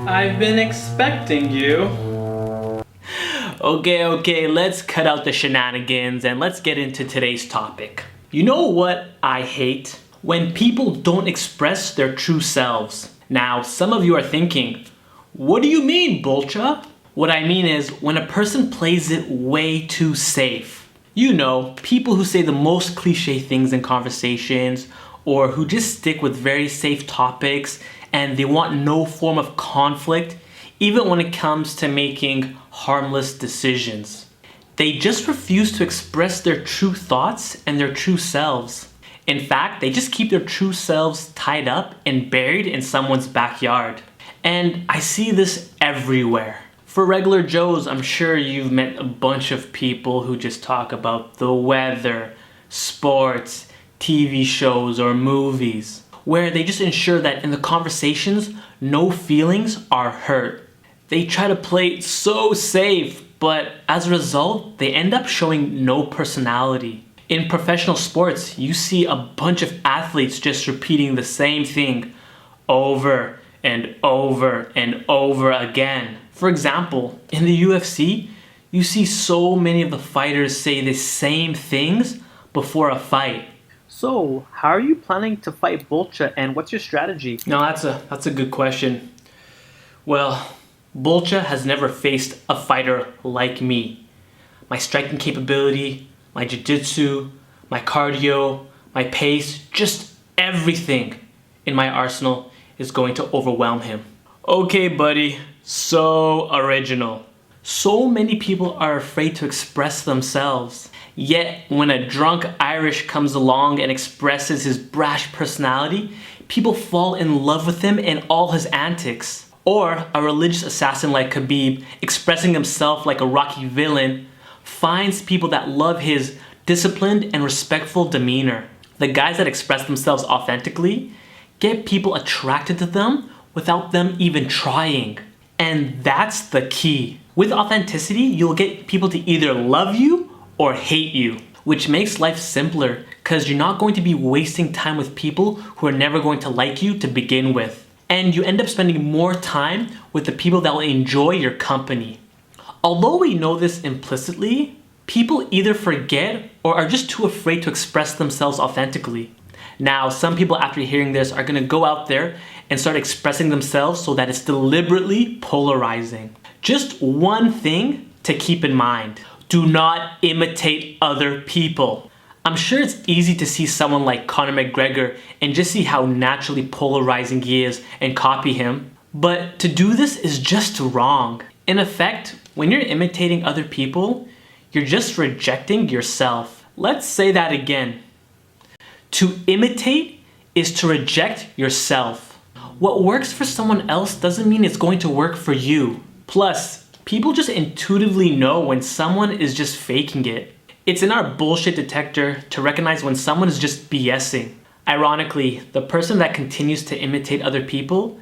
I've been expecting you. Okay, let's cut out the shenanigans and let's get into today's topic. You know what I hate? When people don't express their true selves. Now, some of you are thinking, what do you mean, Bolcha? What I mean is when a person plays it way too safe. You know, people who say the most cliche things in conversations or who just stick with very safe topics and they want no form of conflict, even when it comes to making harmless decisions. They just refuse to express their true thoughts and their true selves. In fact, they just keep their true selves tied up and buried in someone's backyard. And I see this everywhere. For regular Joes, I'm sure you've met a bunch of people who just talk about the weather, sports, TV shows, or movies, where they just ensure that in the conversations, no feelings are hurt. They try to play so safe, but as a result, they end up showing no personality. In professional sports, you see a bunch of athletes just repeating the same thing over and over and over again. For example, in the UFC, you see so many of the fighters say the same things before a fight. So, how are you planning to fight Bolcha and what's your strategy? Now that's a good question. Well, Bolcha has never faced a fighter like me. My striking capability, my jiu-jitsu, my cardio, my pace, just everything in my arsenal is going to overwhelm him. Okay, buddy, so original. So many people are afraid to express themselves. Yet, when a drunk Irish comes along and expresses his brash personality, people fall in love with him and all his antics. Or a religious assassin like Khabib, expressing himself like a Rocky villain, finds people that love his disciplined and respectful demeanor. The guys that express themselves authentically get people attracted to them without them even trying. And that's the key. With authenticity, you'll get people to either love you or hate you, which makes life simpler because you're not going to be wasting time with people who are never going to like you to begin with. And you end up spending more time with the people that will enjoy your company. Although we know this implicitly, people either forget or are just too afraid to express themselves authentically. Now, some people after hearing this are gonna go out there and start expressing themselves so that it's deliberately polarizing. Just one thing to keep in mind. Do not imitate other people. I'm sure it's easy to see someone like Conor McGregor and just see how naturally polarizing he is and copy him. But to do this is just wrong. In effect, when you're imitating other people, you're just rejecting yourself. Let's say that again. To imitate is to reject yourself. What works for someone else doesn't mean it's going to work for you. Plus, people just intuitively know when someone is just faking it. It's in our bullshit detector to recognize when someone is just BSing. Ironically, the person that continues to imitate other people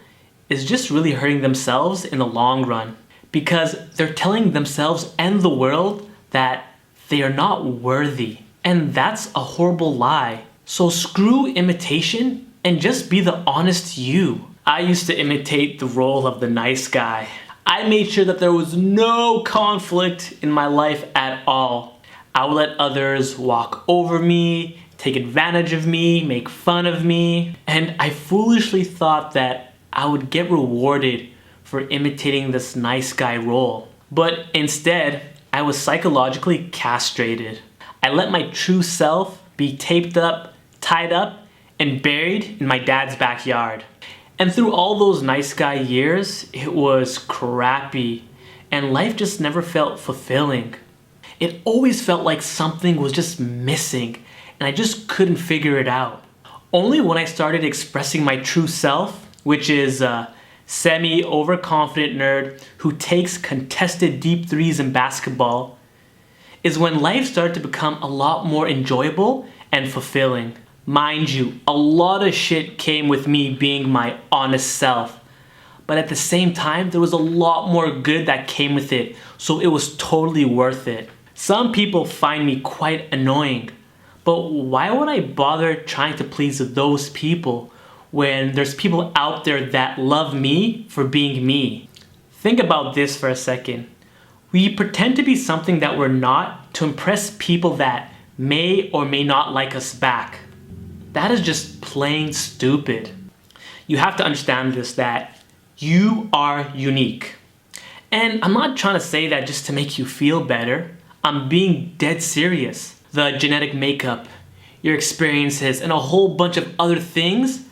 is just really hurting themselves in the long run because they're telling themselves and the world that they are not worthy. And that's a horrible lie. So screw imitation and just be the honest you. I used to imitate the role of the nice guy. I made sure that there was no conflict in my life at all. I would let others walk over me, take advantage of me, make fun of me, and I foolishly thought that I would get rewarded for imitating this nice guy role. But instead, I was psychologically castrated. I let my true self be taped up, tied up, and buried in my dad's backyard. And through all those nice guy years, it was crappy, and life just never felt fulfilling. It always felt like something was just missing, and I just couldn't figure it out. Only when I started expressing my true self, which is a semi-overconfident nerd who takes contested deep threes in basketball, is when life started to become a lot more enjoyable and fulfilling. Mind you, a lot of shit came with me being my honest self. But at the same time, there was a lot more good that came with it, so it was totally worth it. Some people find me quite annoying, but why would I bother trying to please those people when there's people out there that love me for being me. Think about this for a second. We pretend to be something that we're not to impress people that may or may not like us back. That is just plain stupid. You have to understand this, that you are unique. And I'm not trying to say that just to make you feel better. I'm being dead serious. The genetic makeup, your experiences, and a whole bunch of other things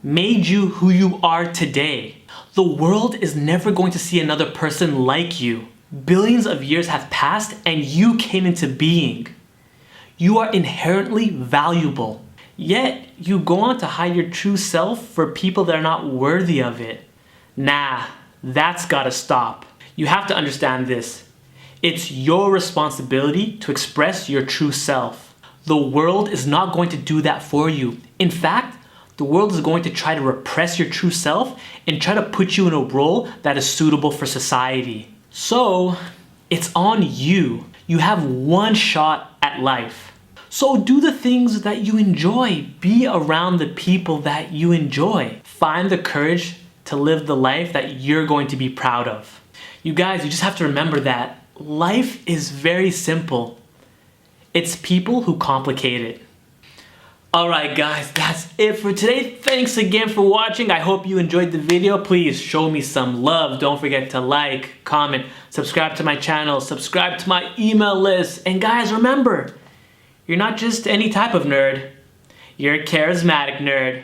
made you who you are today. The world is never going to see another person like you. Billions of years have passed and you came into being. You are inherently valuable. Yet, you go on to hide your true self for people that are not worthy of it. Nah, that's gotta stop. You have to understand this. It's your responsibility to express your true self. The world is not going to do that for you. In fact, the world is going to try to repress your true self and try to put you in a role that is suitable for society. So, it's on you. You have one shot at life. So do the things that you enjoy. Be around the people that you enjoy. Find the courage to live the life that you're going to be proud of. You guys, you just have to remember that life is very simple. It's people who complicate it. Alright guys, that's it for today. Thanks again for watching. I hope you enjoyed the video. Please show me some love. Don't forget to like, comment, subscribe to my channel, subscribe to my email list. And guys, remember, you're not just any type of nerd. You're a charismatic nerd.